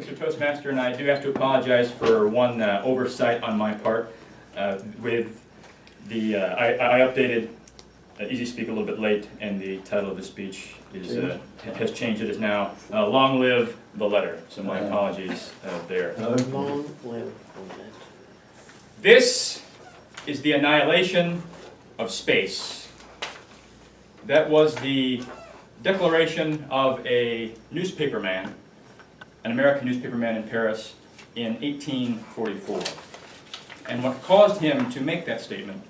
Mr. Toastmaster, and I do have to apologize for one oversight on my part. With the, I updated Easy Speak a little bit late, and the title of the speech is, has changed. It is now Long Live the Letter. So my apologies there. Long live the letter. This is the annihilation of space. That was the declaration of a newspaperman, an American newspaperman in Paris in 1844. And what caused him to make that statement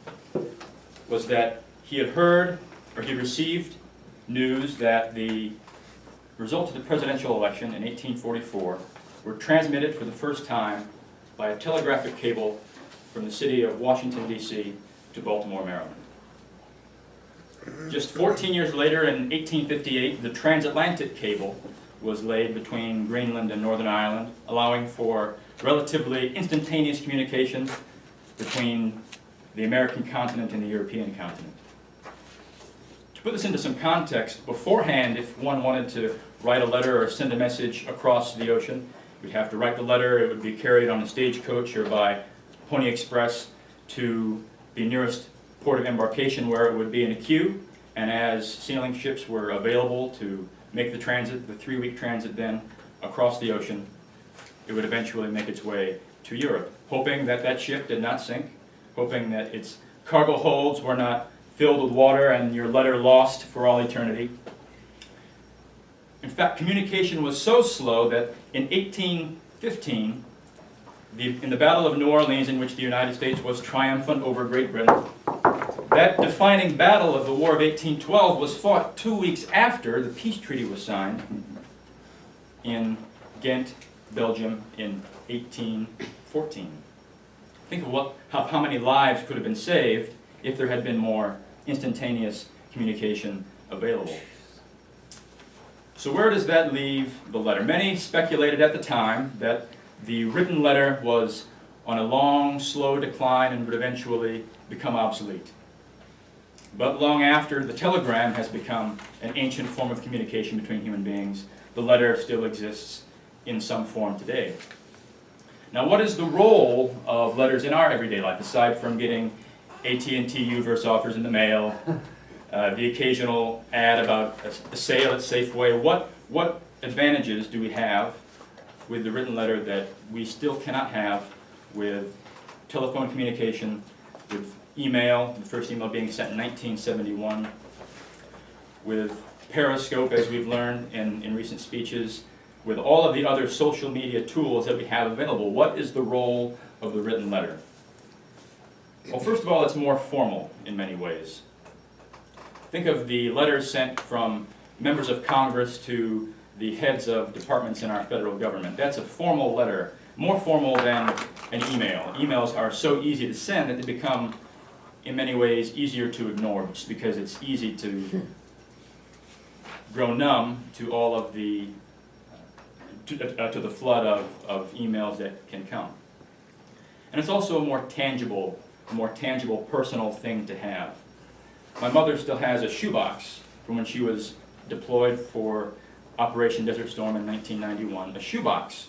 was that he had heard, or he received news that the results of the presidential election in 1844 were transmitted for the first time by a telegraphic cable from the city of Washington, D.C. to Baltimore, Maryland. Just 14 years later, in 1858, the transatlantic cable was laid between Greenland and Northern Ireland, allowing for relatively instantaneous communication between the American continent and the European continent. To put this into some context, beforehand, if one wanted to write a letter or send a message across the ocean, you'd have to write the letter. It would be carried on a stagecoach or by Pony Express to the nearest port of embarkation, where it would be in a queue, and as sailing ships were available to make the transit, the 3-week transit then across the ocean, it would eventually make its way to Europe, hoping that that ship did not sink, hoping that its cargo holds were not filled with water and your letter lost for all eternity. In fact, communication was so slow that in 1815, in the Battle of New Orleans, in which the United States was triumphant over Great Britain, that defining battle of the War of 1812 was fought 2 weeks after the peace treaty was signed in Ghent, Belgium, in 1814. Think of how many lives could have been saved if there had been more instantaneous communication available. So where does that leave the letter? Many speculated at the time that the written letter was on a long, slow decline and would eventually become obsolete. But long after the telegram has become an ancient form of communication between human beings, the letter still exists in some form today. Now, what is the role of letters in our everyday life, aside from getting AT&T U-verse offers in the mail, the occasional ad about a sale at Safeway? What advantages do we have with the written letter that we still cannot have with telephone communication, with email, the first email being sent in 1971, with Periscope, as we've learned in recent speeches, with all of the other social media tools that we have available? What is the role of the written letter? Well, first of all, it's more formal in many ways. Think of the letters sent from members of Congress to the heads of departments in our federal government. That's a formal letter, more formal than an email. Emails are so easy to send that they become, in many ways, easier to ignore, just because it's easy to grow numb to all of the to the flood of emails that can come. And it's also a more tangible, personal thing to have. My mother still has a shoebox from when she was deployed for Operation Desert Storm in 1991, a shoebox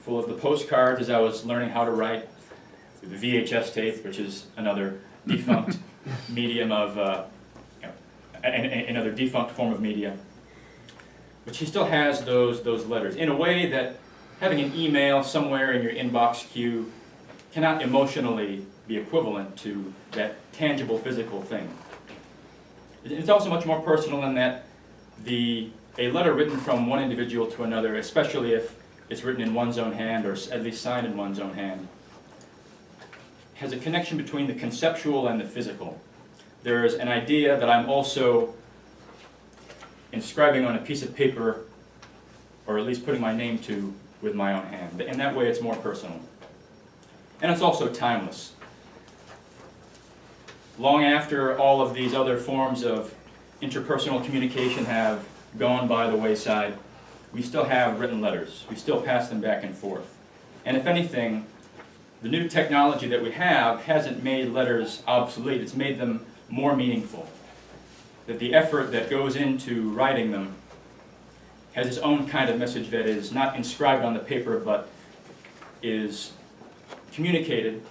full of the postcards as I was learning how to write, the VHS tape, which is another defunct medium of, another defunct form of media. But she still has those letters in a way that having an email somewhere in your inbox queue cannot emotionally be equivalent to that tangible physical thing. It's also much more personal in that a letter written from one individual to another, especially if it's written in one's own hand, or at least signed in one's own hand, has a connection between the conceptual and the physical. There's an idea that I'm also inscribing on a piece of paper, or at least putting my name to with my own hand. In that way, it's more personal. And it's also timeless. Long after all of these other forms of interpersonal communication have gone by the wayside, we still have written letters. We still pass them back and forth. And if anything, the new technology that we have hasn't made letters obsolete. It's made them more meaningful. That the effort that goes into writing them has its own kind of message that is not inscribed on the paper, but is communicated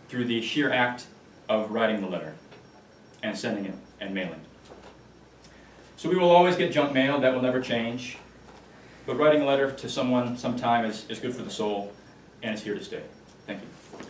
through the sheer act of writing the letter and sending it and mailing. So we will always get junk mail, that will never change. But writing a letter to someone sometime is good for the soul, and it's here to stay. Thank you.